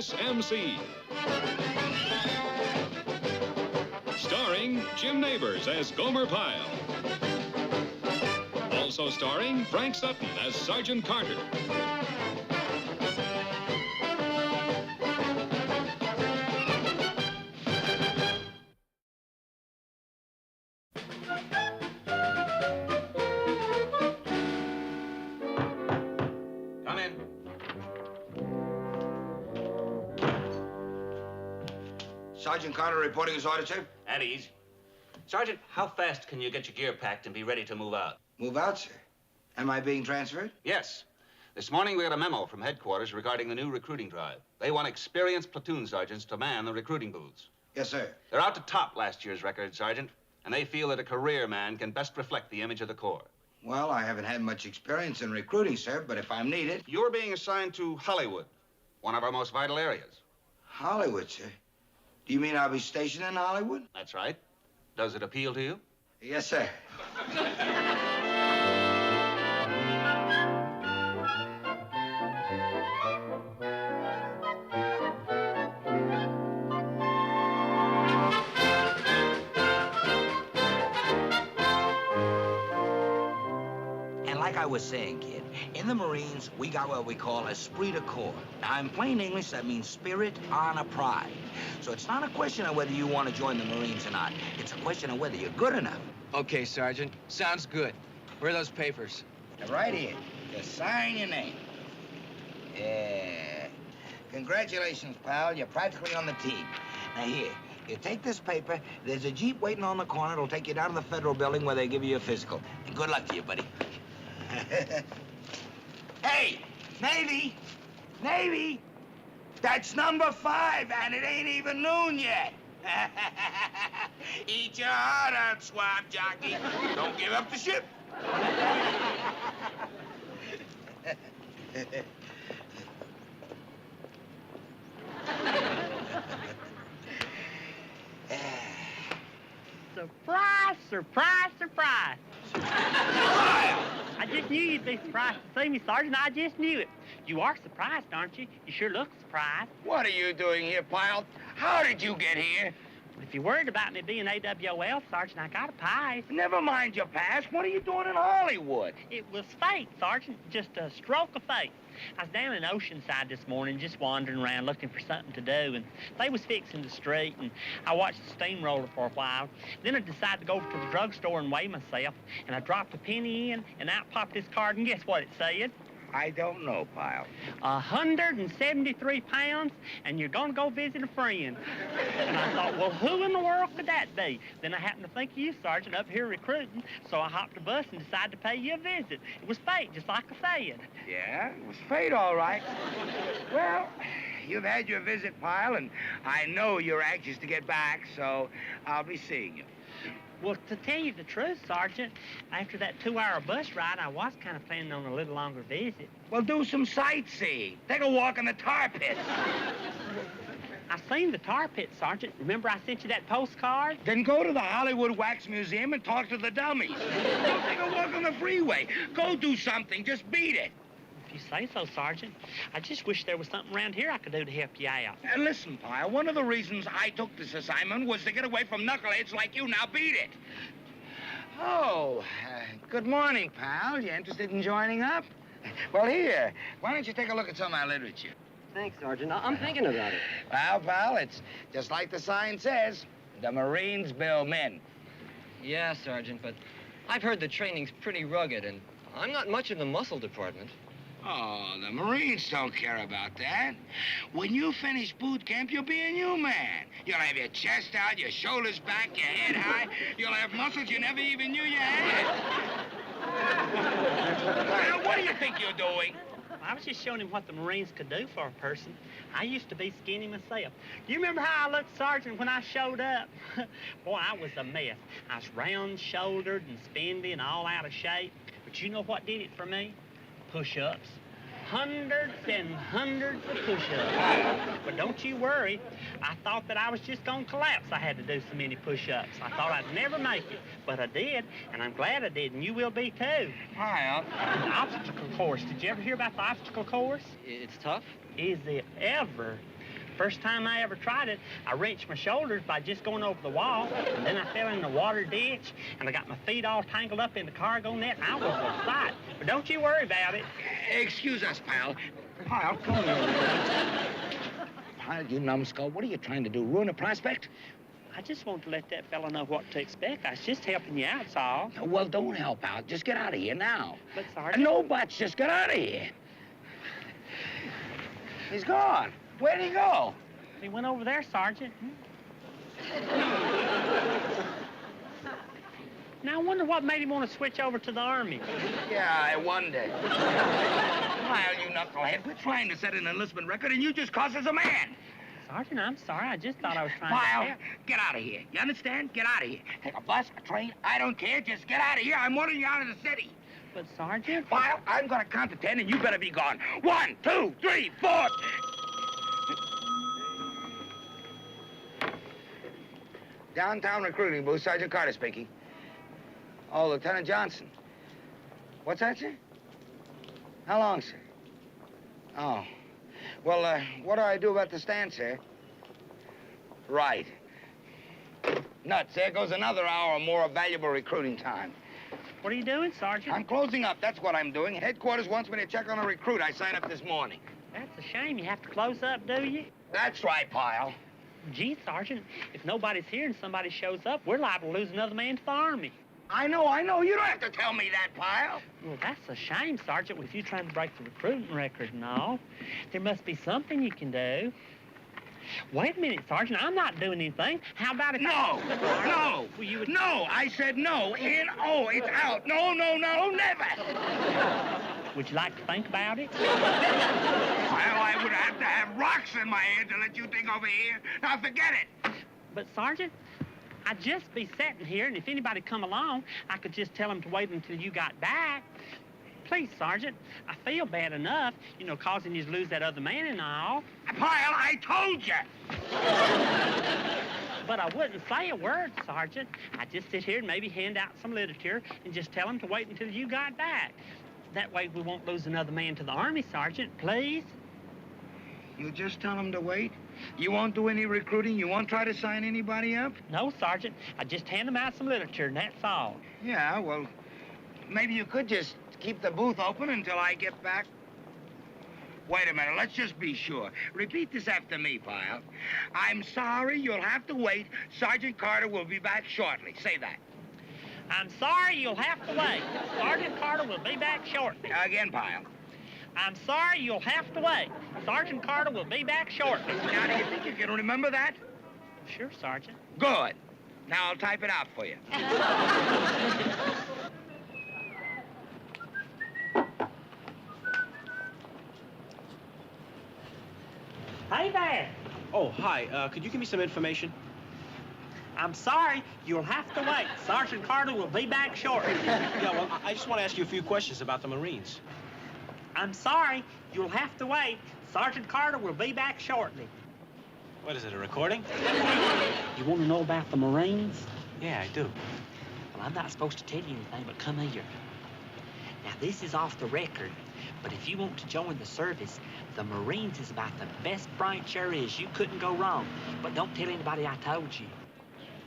USMC. Starring Jim Nabors as Gomer Pyle. Also starring Frank Sutton as Sergeant Carter. Come in. Sergeant Carter reporting his order, sir. At ease. Sergeant, how fast can you get your gear packed and be ready to move out? Move out, sir. Am I being transferred? Yes. This morning we got a memo from headquarters regarding the new recruiting drive. They want experienced platoon sergeants to man the recruiting booths. Yes, sir. They're out to top last year's record, Sergeant, and they feel that a career man can best reflect the image of the Corps. Well, I haven't had much experience in recruiting, sir, but if I'm needed... You're being assigned to Hollywood, one of our most vital areas. Hollywood, sir? Do you mean I'll be stationed in Hollywood? That's right. Does it appeal to you? Yes, sir. And like I was saying, kid, in the Marines, we got what we call esprit de corps. Now, in plain English, that means spirit, honor, pride. So it's not a question of whether you want to join the Marines or not. It's a question of whether you're good enough. Okay, Sergeant. Sounds good. Where are those papers? They're right here. Just sign your name. Yeah. Congratulations, pal. You're practically on the team. Now, here. You take this paper. There's a Jeep waiting on the corner. It'll take you down to the Federal Building where they give you a physical. And good luck to you, buddy. Hey, Navy! Navy! That's number 5, and it ain't even noon yet. Eat your heart out, swab jockey. Don't give up the ship. Surprise, surprise, surprise. I just knew you'd be surprised to see me, Sergeant. I just knew it. You are surprised, aren't you? You sure look surprised. What are you doing here, Pyle? How did you get here? If you're worried about me being AWOL, Sergeant, I got a pass. Never mind your past. What are you doing in Hollywood? It was fate, Sergeant. Just a stroke of fate. I was down in Oceanside this morning just wandering around looking for something to do, and they was fixing the street, and I watched the steamroller for a while. Then I decided to go over to the drugstore and weigh myself, and I dropped a penny in, and out popped this card, and guess what it said? I don't know, Pyle. 173 pounds, and you're gonna go visit a friend. And I thought, well, who in the world could that be? Then I happened to think of you, Sergeant, up here recruiting, so I hopped a bus and decided to pay you a visit. It was fate, just like I said. Yeah, it was fate, all right. Well, you've had your visit, Pyle, and I know you're anxious to get back, so I'll be seeing you. Well, to tell you the truth, Sergeant, after that 2-hour bus ride, I was kind of planning on a little longer visit. Well, do some sightseeing. Take a walk in the tar pit. I seen the tar pit, Sergeant. Remember I sent you that postcard? Then go to the Hollywood Wax Museum and talk to the dummies. Go take a walk on the freeway. Go do something. Just beat it. If you say so, Sergeant. I just wish there was something around here I could do to help you out. And listen, Pyle, one of the reasons I took this assignment was to get away from knuckleheads like you. Now beat it. Oh, good morning, pal. You interested in joining up? Well, here, why don't you take a look at some of my literature? Thanks, Sergeant. I'm thinking about it. Well, pal, it's just like the sign says. The Marines build men. Yeah, Sergeant, but I've heard the training's pretty rugged, and I'm not much in the muscle department. Oh, the Marines don't care about that. When you finish boot camp, you'll be a new man. You'll have your chest out, your shoulders back, your head high. You'll have muscles you never even knew you had. Now, what do you think you're doing? I was just showing him what the Marines could do for a person. I used to be skinny myself. You remember how I looked, Sergeant, when I showed up? Boy, I was a mess. I was round-shouldered and spendy and all out of shape. But you know what did it for me? Push-ups. Hundreds and hundreds of push-ups. But don't you worry. I thought that I was just going to collapse. I had to do so many push-ups. I thought I'd never make it. But I did, and I'm glad I did, and you will be, too. Pyle. The obstacle course. Did you ever hear about the obstacle course? It's tough? Is it ever? First time I ever tried it, I wrenched my shoulders by just going over the wall, and then I fell in the water ditch, and I got my feet all tangled up in the cargo net, and I was a sight. But don't you worry about it. Excuse us, pal. Pal, come here. Pal, you numbskull, what are you trying to do? Ruin a prospect? I just want to let that fella know what to expect. I was just helping you out, that's all. Well, don't help out. Just get out of here now. But, Sergeant... No buts. Just get out of here. He's gone. Where'd he go? He went over there, Sergeant. Now, I wonder what made him want to switch over to the Army. Yeah, I wonder. Well, you knucklehead, we're trying to set an enlistment record, and you just cost us a man. Sergeant, I'm sorry. I just thought I was trying Pyle, to... get out of here. You understand? Get out of here. Take a bus, a train, I don't care. Just get out of here. I'm ordering you out of the city. But, Sergeant... Pyle, I'm going to count to 10, and you better be gone. 1, 2, 3, 4... Downtown recruiting booth, Sergeant Carter speaking. Oh, Lieutenant Johnson. What's that, sir? How long, sir? Oh. Well, what do I do about the stand, sir? Right. Nuts, there goes another hour or more of valuable recruiting time. What are you doing, Sergeant? I'm closing up, that's what I'm doing. Headquarters wants me to check on a recruit I signed up this morning. That's a shame. You have to close up, do you? That's right, Pyle. Gee, Sergeant, if nobody's here and somebody shows up, we're liable to lose another man to the Army. I know. You don't have to tell me that, Pyle. Well, that's a shame, Sergeant, with you trying to break the recruiting record and all. There must be something you can do. Wait a minute, Sergeant. I'm not doing anything. How about it? No. Well, you would... No, I said no. N-O, it's out. No, never. Would you like to think about it? Well, I would have to have rocks in my head to let you think over here. Now, forget it. But, Sergeant, I'd just be sitting here, and if anybody come along, I could just tell them to wait until you got back. Please, Sergeant, I feel bad enough, causing you to lose that other man and all. Pyle, I told you. But I wouldn't say a word, Sergeant. I'd just sit here and maybe hand out some literature and just tell them to wait until you got back. That way we won't lose another man to the Army, Sergeant, please. You just tell them to wait? You won't do any recruiting? You won't try to sign anybody up? No, Sergeant. I just hand them out some literature, and that's all. Yeah, well, maybe you could just keep the booth open until I get back. Wait a minute, let's just be sure. Repeat this after me, Pyle. I'm sorry, you'll have to wait. Sergeant Carter will be back shortly. Say that. I'm sorry, you'll have to wait. Sergeant Carter will be back shortly. Again, Pyle. I'm sorry, you'll have to wait. Sergeant Carter will be back shortly. Now, do you think you can remember that? Sure, Sergeant. Good. Now, I'll type it out for you. Hey there. Oh, hi. Could you give me some information? I'm sorry, you'll have to wait. Sergeant Carter will be back shortly. Yeah, well, I just want to ask you a few questions about the Marines. I'm sorry, you'll have to wait. Sergeant Carter will be back shortly. What is it, a recording? You want to know about the Marines? Yeah, I do. Well, I'm not supposed to tell you anything, but come here. Now, this is off the record, but if you want to join the service, the Marines is about the best branch there is. You couldn't go wrong. But don't tell anybody I told you.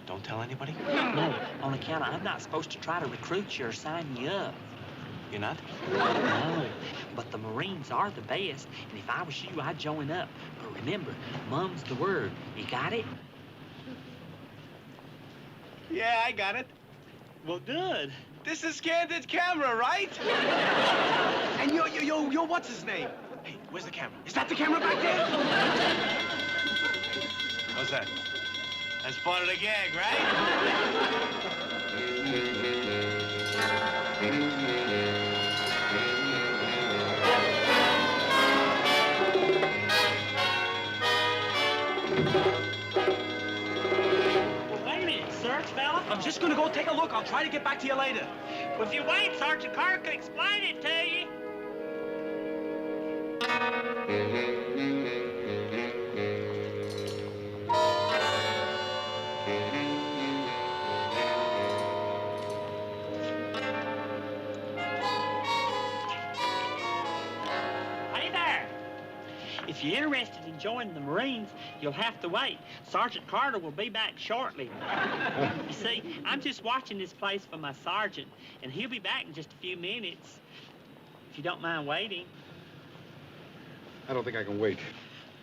Don't tell anybody? No, on account of I'm not supposed to try to recruit you or sign you up. You're not? No, but the Marines are the best, and if I was you, I'd join up. But remember, mum's the word. You got it? Yeah, I got it. Well, good. This is candid camera, right? And yo, what's his name? Hey, where's the camera? Is that the camera back there? What's that? That's part of the gag, right? Wait a minute, search, fella. I'm just gonna go take a look. I'll try to get back to you later. Well, if you wait, Sergeant Carter can explain it to you. Hey there. If you're interested in joining the Marines, you'll have to wait. Sergeant Carter will be back shortly. You see, I'm just watching this place for my sergeant, and he'll be back in just a few minutes. If you don't mind waiting. I don't think I can wait.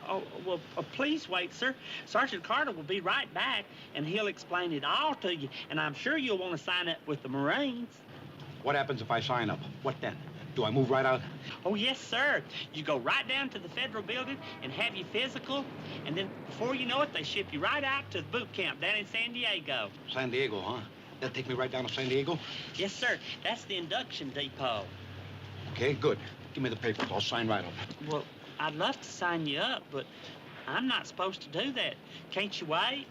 Oh, well, please wait, sir. Sergeant Carter will be right back, and he'll explain it all to you. And I'm sure you'll want to sign up with the Marines. What happens if I sign up? What then? Do I move right out? Oh, yes, sir. You go right down to the Federal Building and have your physical, and then before you know it, they ship you right out to the boot camp down in San Diego. San Diego, huh? That'll take me right down to San Diego? Yes, sir. That's the induction depot. Okay, good. Give me the papers. I'll sign right up. Well, I'd love to sign you up, but I'm not supposed to do that. Can't you wait?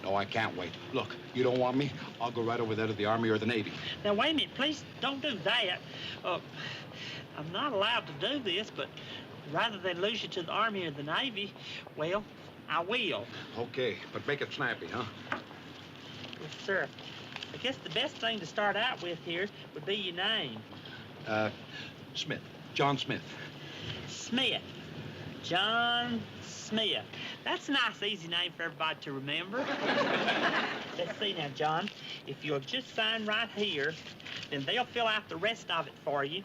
No, I can't wait. Look, you don't want me? I'll go right over there to the Army or the Navy. Now, wait a minute. Please don't do that. I'm not allowed to do this, but rather than lose you to the Army or the Navy, well, I will. Okay, but make it snappy, huh? Yes, sir. I guess the best thing to start out with here would be your name. Smith. John Smith. Smith. John Smith. That's a nice, easy name for everybody to remember. Let's see now, John. If you'll just sign right here, then they'll fill out the rest of it for you.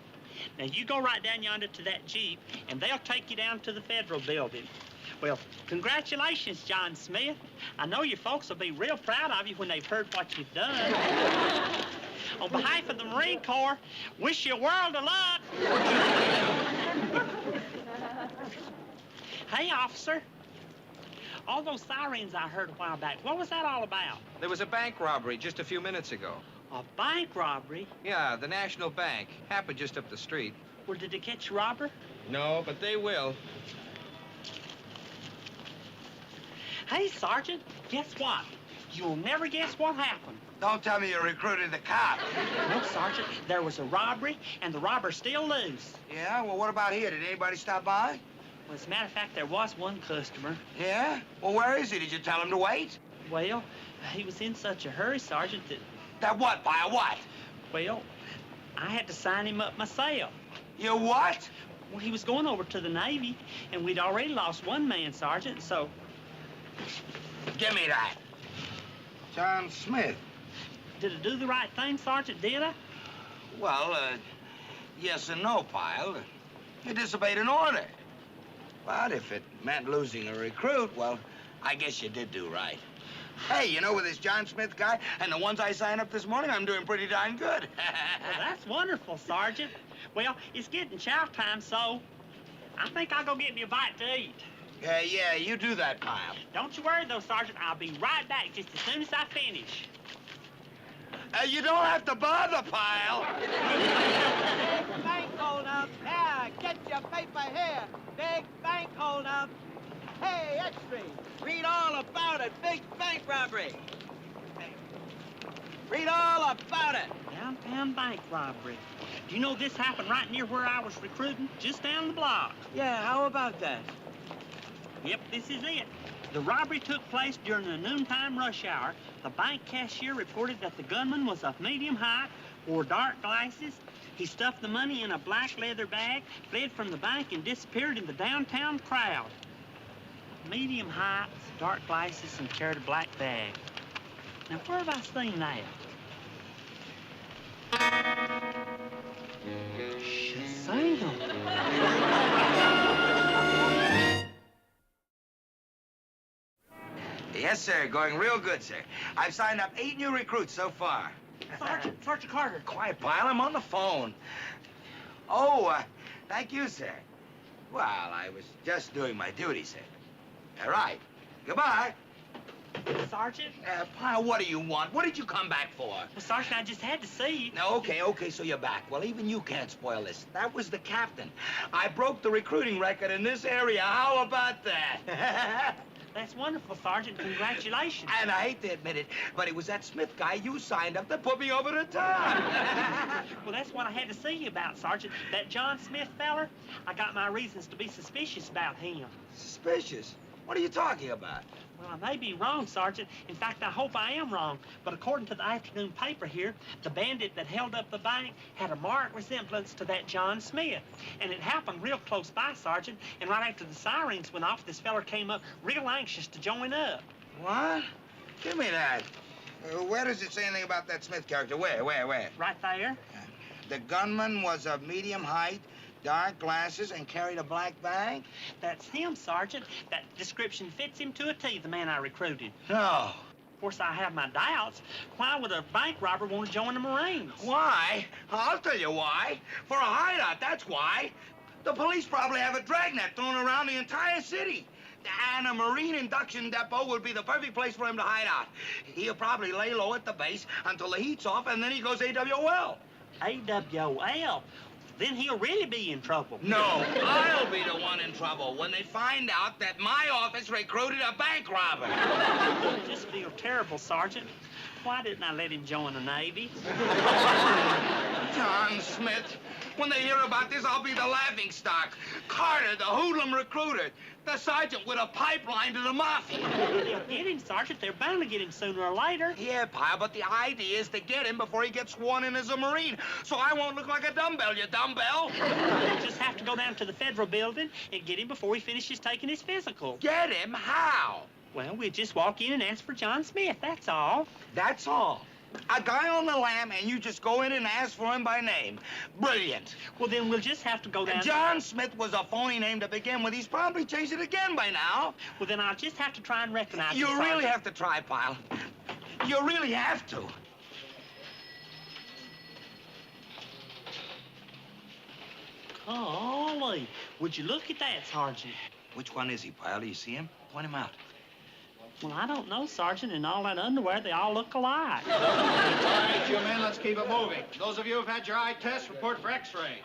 Now, you go right down yonder to that Jeep, and they'll take you down to the Federal Building. Well, congratulations, John Smith. I know your folks will be real proud of you when they've heard what you've done. On behalf of the Marine Corps, wish you a world of luck. Hey, officer. All those sirens I heard a while back, what was that all about? There was a bank robbery just a few minutes ago. A bank robbery? Yeah, the National Bank. Happened just up the street. Well, did they catch a robber? No, but they will. Hey, Sergeant, guess what? You'll never guess what happened. Don't tell me you recruited the cop. No, Sergeant, there was a robbery, and the robber's still loose. Yeah? Well, what about here? Did anybody stop by? Well, as a matter of fact, there was one customer. Yeah? Well, where is he? Did you tell him to wait? Well, he was in such a hurry, Sergeant, that... That what? By a what? Well, I had to sign him up myself. You what? Well, he was going over to the Navy, and we'd already lost one man, Sergeant, so... Give me that. John Smith. Did I do the right thing, Sergeant, did I? Well, yes and no, Pyle. You disobeyed an order. But if it meant losing a recruit, well, I guess you did do right. Hey, you know, with this John Smith guy and the ones I signed up this morning, I'm doing pretty darn good. Well, that's wonderful, Sergeant. Well, it's getting chow time, so I think I'll go get me a bite to eat. Yeah, you do that, Pyle. Don't you worry, though, Sergeant. I'll be right back just as soon as I finish. You don't have to bother, Pyle. Big bank hold-up. Yeah, get your paper here. Big bank hold-up. Hey, extra. Read all about it. Big bank robbery. Read all about it. Downtown bank robbery. Do you know this happened right near where I was recruiting? Just down the block. Yeah, how about that? Yep, this is it. The robbery took place during the noontime rush hour. The bank cashier reported that the gunman was of medium height, wore dark glasses. He stuffed the money in a black leather bag, fled from the bank, and disappeared in the downtown crowd. Medium height, dark glasses, and carried a black bag. Now, where have I seen that? Yes, sir. Going real good, sir. I've signed up 8 new recruits so far. Sergeant Carter. Quiet, Pyle. I'm on the phone. Oh, thank you, sir. Well, I was just doing my duty, sir. All right. Goodbye. Sergeant? Pyle, what do you want? What did you come back for? Well, Sergeant, I just had to see you. No, okay, so you're back. Well, even you can't spoil this. That was the captain. I broke the recruiting record in this area. How about that? That's wonderful, Sergeant. Congratulations. And I hate to admit it, but it was that Smith guy you signed up that put me over the top. Well, that's what I had to see you about, Sergeant. That John Smith feller, I got my reasons to be suspicious about him. Suspicious? What are you talking about? Well, I may be wrong, Sergeant. In fact, I hope I am wrong. But according to the afternoon paper here, the bandit that held up the bank had a marked resemblance to that John Smith. And it happened real close by, Sergeant. And right after the sirens went off, this feller came up real anxious to join up. What? Give me that. Where does it say anything about that Smith character? Where? Right there. The gunman was of medium height, dark glasses, and carried a black bag? That's him, Sergeant. That description fits him to a T, the man I recruited. No. Of course, I have my doubts. Why would a bank robber want to join the Marines? Why? I'll tell you why. For a hideout, that's why. The police probably have a dragnet thrown around the entire city. And a Marine induction depot would be the perfect place for him to hide out. He'll probably lay low at the base until the heat's off, and then he goes AWOL. AWOL? Then he'll really be in trouble. No, I'll be the one in trouble when they find out that my office recruited a bank robber. I just feel terrible, Sergeant. Why didn't I let him join the Navy? John Smith. When they hear about this, I'll be the laughingstock. Carter, the hoodlum recruiter. The sergeant with a pipeline to the mafia. They'll get him, Sergeant. They're bound to get him sooner or later. Yeah, Pyle, but the idea is to get him before he gets sworn in as a Marine, so I won't look like a dumbbell, you dumbbell. We'll just have to go down to the Federal Building and get him before he finishes taking his physical. Get him? How? Well, we just walk in and ask for John Smith, that's all. That's all. A guy on the lam, and you just go in and ask for him by name. Brilliant. Well, then we'll just have to go down... John Smith was a phony name to begin with. He's probably changed it again by now. Well, then I'll just have to try and recognize him, You really Sergeant. have to try, Pyle. You really have to. Golly, would you look at that, Sergeant? Which one is he, Pyle? Do you see him? Point him out. Well, I don't know, Sergeant. In all that underwear, they all look alike. All right, you men, let's keep it moving. Those of you who've had your eye test, report for X-ray.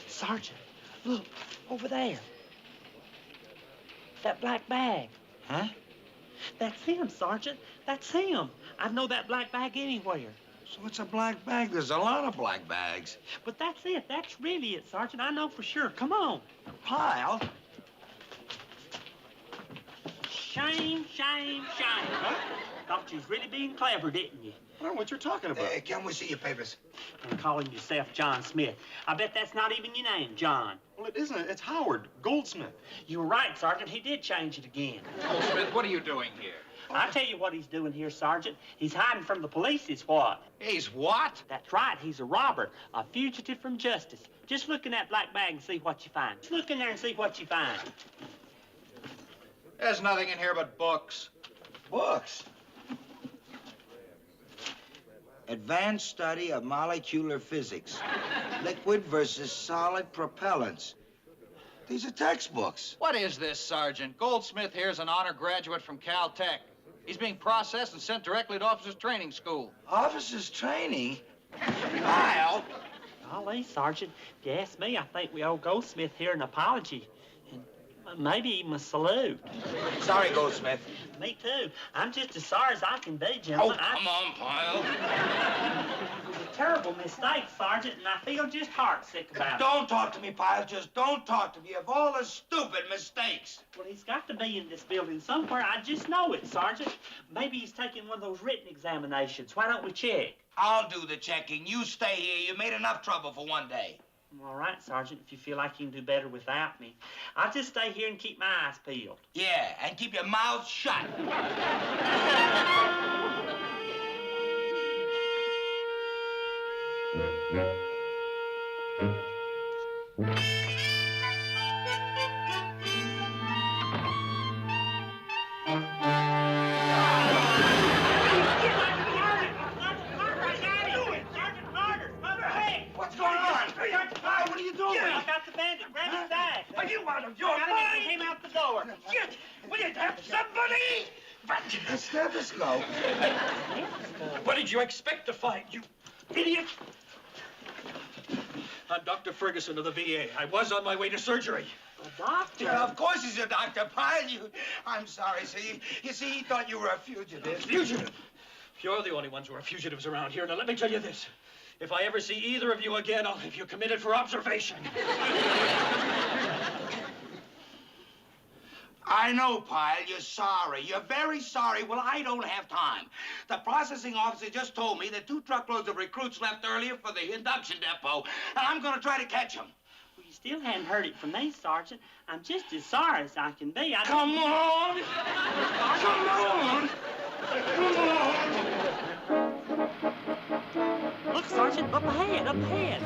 Sergeant, look, over there. That black bag. Huh? That's him, Sergeant. That's him. I'd know that black bag anywhere. So it's a black bag. There's a lot of black bags. But that's it. That's really it, Sergeant. I know for sure. Come on. Pyle? Shame, shame, shame. Huh? Thought you was really being clever, didn't you? I don't know what you're talking about. Can we see your papers? And calling yourself John Smith. I bet that's not even your name, John. Well, it isn't. It's Howard Goldsmith. You were right, Sergeant. He did change it again. Goldsmith, what are you doing here? I tell you what he's doing here, Sergeant. He's hiding from the police, is what? He's what? That's right. He's a robber, a fugitive from justice. Just look in that black bag and see what you find. Just look in there and see what you find. There's nothing in here but books. Books? Advanced study of molecular physics. Liquid versus solid propellants. These are textbooks. What is this, Sergeant? Goldsmith here's an honor graduate from Caltech. He's being processed and sent directly to officers' training school. Officers' training? Pyle! Golly, Sergeant, if you ask me, I think we owe Goldsmith here an apology. And maybe even a salute. Sorry, Goldsmith. Me too. I'm just as sorry as I can be, Oh, gentlemen. come on, Pyle. It was a terrible mistake, Sergeant, and I feel just heartsick about it. Don't talk to me, Pyle. Just don't talk to me of all the stupid mistakes. Well, he's got to be in this building somewhere. I just know it, Sergeant. Maybe he's taking one of those written examinations. Why don't we check? I'll do the checking. You stay here. You made enough trouble for one day. All right, Sergeant, if you feel like you can do better without me. I'll just stay here and keep my eyes peeled. Yeah, and keep your mouth shut. What's going on? What are you doing? I got the bandit. Grab his bag. Are you out of your Gotta mind? get him out the door. Shit! Will you have somebody? A stethoscope. What did you expect to find, you idiot? I'm Dr. Ferguson of the VA. I was on my way to surgery. A doctor? Yeah, of course he's a doctor, Pyle. I'm sorry, sir. You see, he thought you were a fugitive. Fugitive? You're the only ones who are fugitives around here. Now, let me tell you this. If I ever see either of you again, I'll have you committed for observation. I know, Pyle, you're sorry. You're very sorry. Well, I don't have time. The processing officer just told me that 2 truckloads of recruits left earlier for the induction depot, and I'm going to try to catch them. Well, you still hadn't heard it from me, Sergeant. I'm just as sorry as I can be. Come on! Come on! Look, Sergeant, up ahead, up ahead.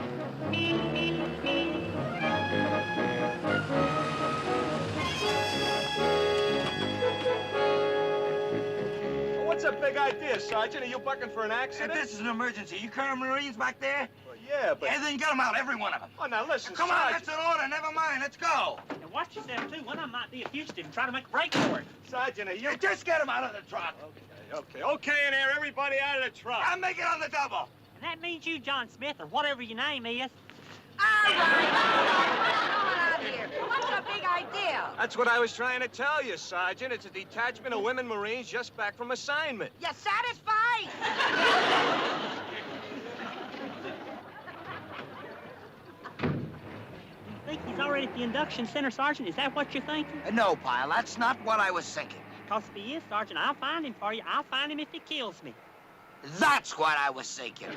What's a big idea, Sergeant? Are you bucking for an Hey, accident? this is an emergency. You current Marines back there? Well, yeah, but... Yeah, then get them out, every one of them. Oh, now listen, Come on, Sergeant. that's an order. Never mind. Let's go. And watch yourself, too. One of them might be a fugitive and try to make a break for it. Sergeant, are you... Just get them out of the truck. Okay in there. Everybody out of the truck. I'll make it on the double. And that means you, John Smith, or whatever your name is. All right. Out here. What's a big idea? That's what I was trying to tell you, Sergeant. It's a detachment of women Marines just back from assignment. You satisfied? You think he's already at the induction center, Sergeant? Is that what you're thinking? No, Pyle, that's not what I was thinking. Because if he is, Sergeant, I'll find him for you. I'll find him if he kills me. That's what I was thinking.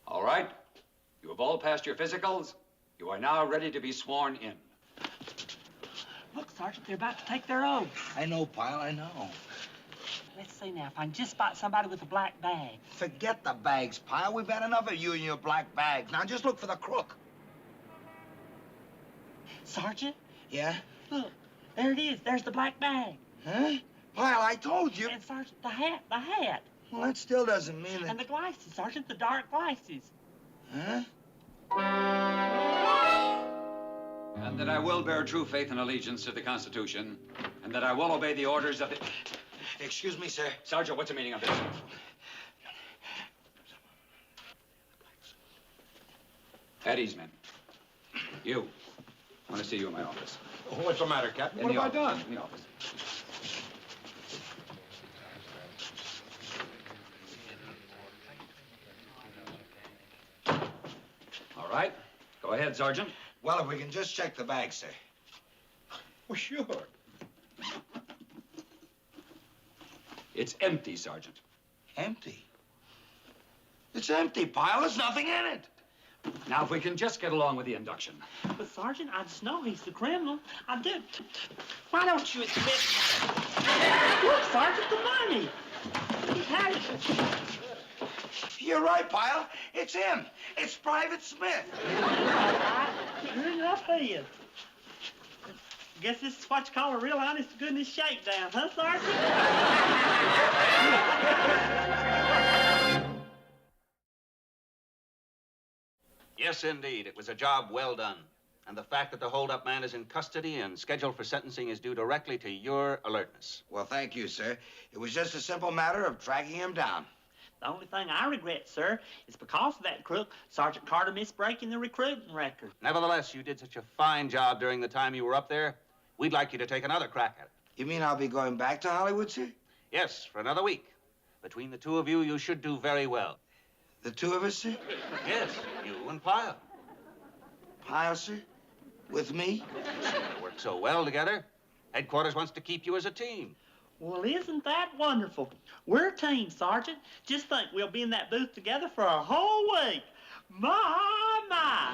All right. You have all passed your physicals. You are now ready to be sworn in. Look, Sergeant, they're about to take their oath. I know, Pyle, I know. Let's see now if I can just spot somebody with a black bag. Forget the bags, Pyle. We've had enough of you and your black bags. Now just look for the crook. Sergeant? Yeah? Look, there it is. There's the black bag. Huh? Pyle, I told you. And Sergeant, the hat. Well, that still doesn't mean that... And the glasses, Sergeant, the dark glasses. Huh? And that I will bear true faith and allegiance to the Constitution, and that I will obey the orders of the... Excuse me, sir. Sergeant, what's the meaning of this? At ease, men. You. I want to see you in my office. What's the matter, Captain? What have I done? In the office. All right. Go ahead, Sergeant. Well, if we can just check the bag, sir. Well, sure. It's empty, Sergeant. Empty? It's empty, Pyle. There's nothing in it. Now, if we can just get along with the induction. But, Sergeant, I just know he's the criminal. I do. Why don't you admit... Look, Sergeant, the money. He had it. You're right, Pyle. It's him. It's Private Smith. All right. Sure enough, he is. Guess this is what you call a real honest-to-goodness shakedown, huh, Sergeant? Yes, indeed. It was a job well done. And the fact that the hold-up man is in custody and scheduled for sentencing is due directly to your alertness. Well, thank you, sir. It was just a simple matter of tracking him down. The only thing I regret, sir, is because of that crook, Sergeant Carter missed breaking the recruiting record. Nevertheless, you did such a fine job during the time you were up there. We'd like you to take another crack at it. You mean I'll be going back to Hollywood, sir? Yes, for another week. Between the two of you, you should do very well. The two of us, sir? Yes, you and Pyle. Pyle, sir? With me? You work so well together. Headquarters wants to keep you as a team. Well, isn't that wonderful? We're a team, Sergeant. Just think, we'll be in that booth together for a whole week. My.